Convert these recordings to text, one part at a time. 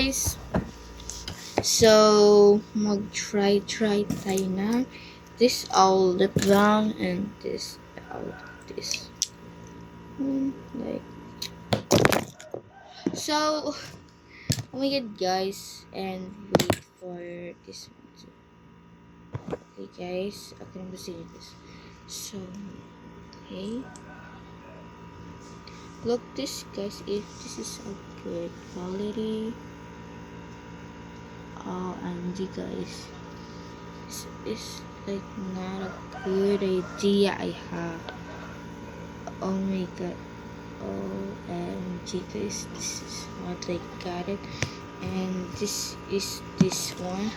guys. So, mag-try tayo na. This all lip balm and this all this. Like so. Oh my god, guys, and wait for this one too. Okay, guys, okay, I'm seeing this. So, okay. Look this, guys, if this is a good quality. OMG, guys, this is like not a good idea I have. Oh my god, OMG, guys, this is what I got it, and this is this one.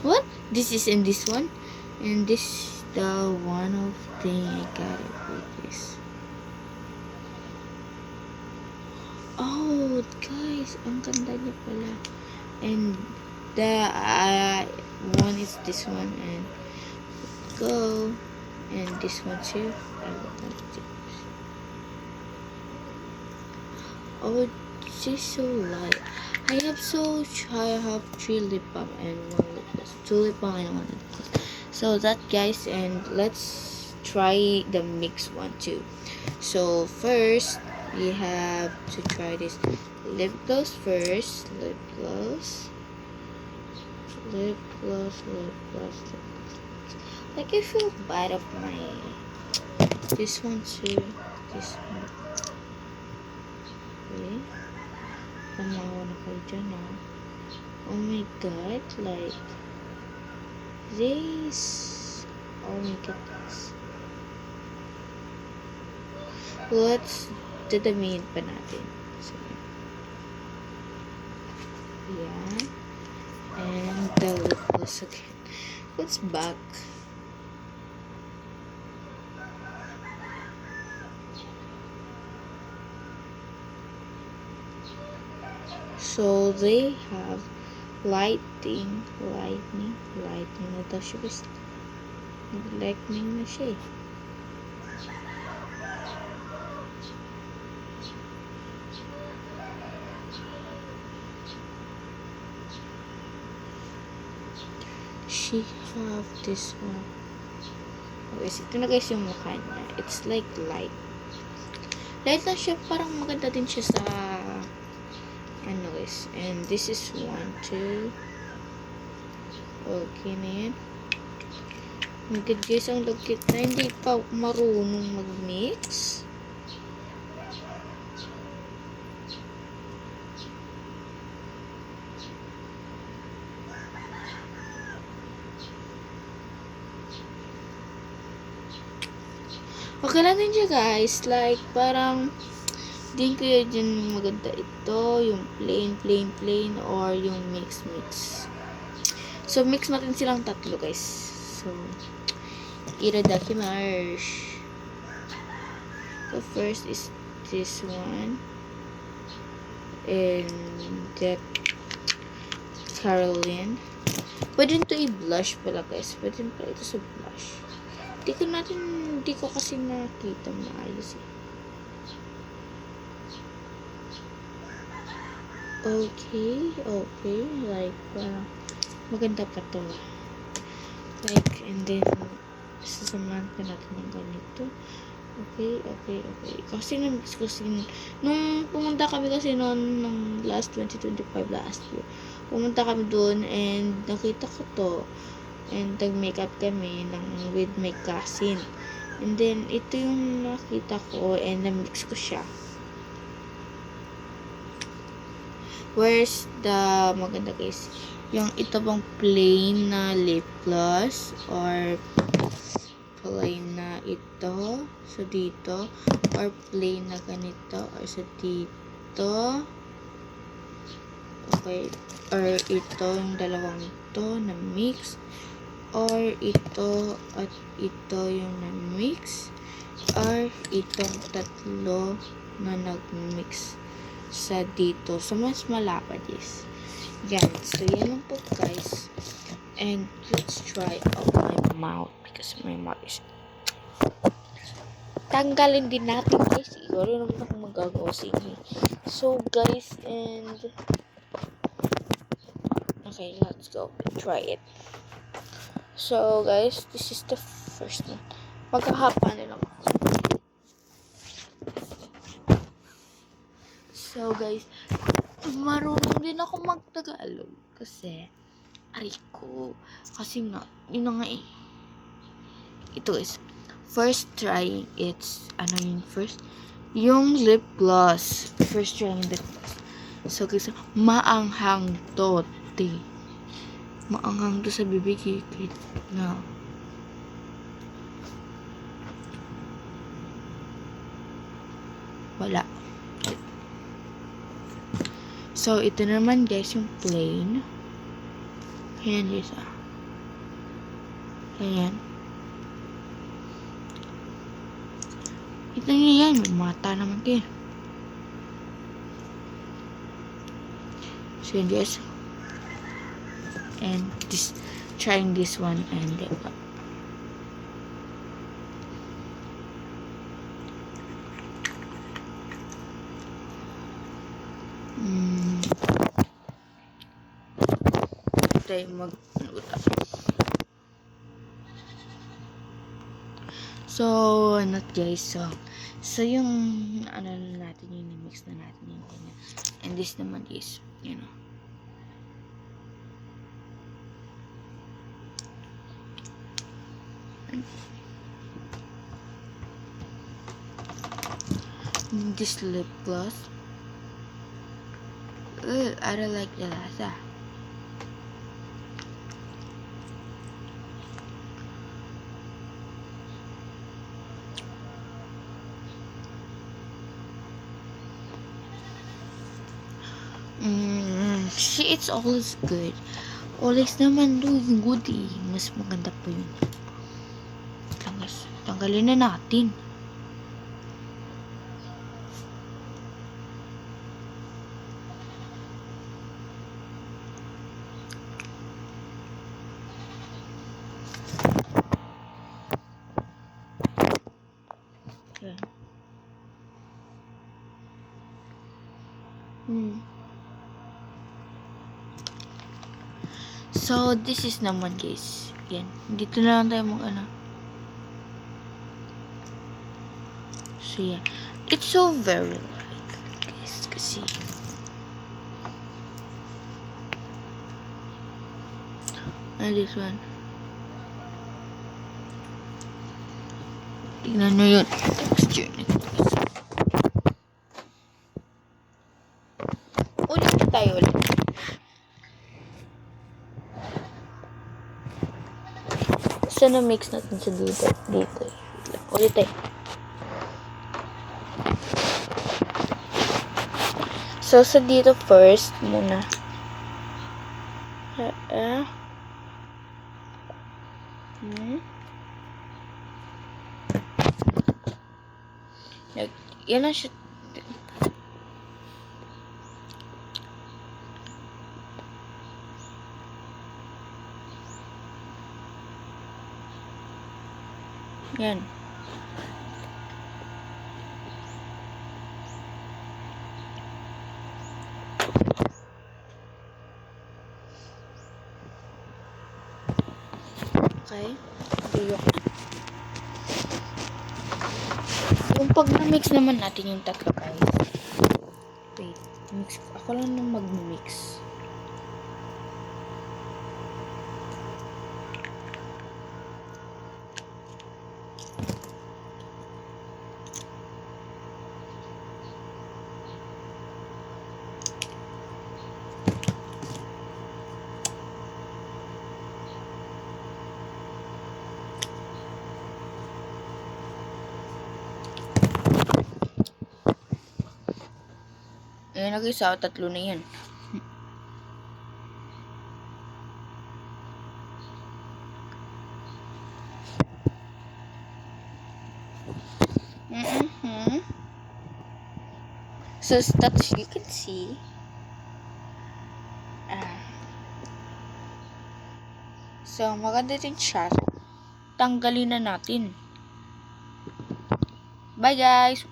What? This is in this one, and this is the one of thing I got it with this. Oh, guys, ang ganda niya pala. And the one is this one, and go, and this one too. Oh, she's so light. I have 3 lip balm and 1 lip gloss, 2 lip balm and 1 lip gloss. So that, guys, and let's try the mix one too. So first we have to try this lip gloss first. Lip gloss. Like, I feel bad of my this one too. This one. Okay. Tamawa na kayo dyan, ah. Oh my god, like this. Oh my goodness. Let's determine pa natin. So, yeah. And the lip gloss again. Let's back. So they have lightning na daw siya, guys. Lightning na siya, eh. She have this one. Okay, so ito na, guys, yung mukha niya. It's like light lang siya, parang maganda din siya sa ano, guys. And this is 1, 2. Okay na yan. Oh my god, guys, ang lagkit na. Hindi pa marunong mag-mix. Okay lang din siya, guys. Like, parang din ko yun maganda ito, yung plain, or yung mix. So, mix natin silang tatlo, guys. So, itadakimasu. So, first is this one. And that Caroline. Pwede ito i-blush pala, guys. Pwede pala ito sa blush. Hindi ko kasi nakita maayos, eh. Okay, like, parang maganda pa to. Like, and then sasamahan pa natin ng ganito. Okay. Kasi nung pumunta kami kasi noon ng last 2025 last year. Pumunta kami doon and nakita ko to. And nag-makeup kami with my cousin. And then, ito yung nakita ko and na-mix ko siya. Where's the maganda, guys? Yung ito bang plain na lip gloss or plain na ito sa dito or plain na ganito or sa dito. Okay. Or ito yung dalawang ito na mix. Or ito at ito yung na-mix. Or itong tatlo na nag-mix sa dito. So, mas malapad is. Yan. So, yan lang po, guys. And let's try out my mouth because my mouth is... Tanggalin din natin, guys. Siguro naman ako magagawa sa inyo. So, guys, and Okay, let's go. Try it. So, guys, this is the first one. Magkahapa na lang ako. So, guys, marunong din ako mag-Tagalog. Kasi, kasi nga, yun na nga eh. Ito is, first try, it's, first? Yung lip gloss. First try yung lip gloss. So, guys, maanghang to, maanghang to sa bibig, na. Wala. So, ito naman, guys, yung plain. Ayan, guys, Ayan. Ito nyo yan. May mata naman kayo. So, guys. And trying this one and try mag-uta. So, not guys. So yung natin yung mix na natin yung ganyan. And this naman is, this lip gloss. I don't like the lasa. See, it's always good. Always naman doing good eh. Mas maganda po yun. Tanggalin na natin. Okay. So, this is naman guys. Yan. Dito na lang tayo So, yeah. It's so very light, guys. Kasi, this one. Tignan nyo yun. Texture nito. Ulit tayo ulit. So, na-mix natin sa dito. Ulit tayo. So, sa dito first muna. Yan na siya. Yan. Okay. Yung pag na-mix naman natin yung tatlo, guys. Wait. Mix. Ako lang nang mag-mix. Ayan na guys, tatlo na yan. So, that you can see. So, maganda din siya. Tanggalin na natin. Bye guys!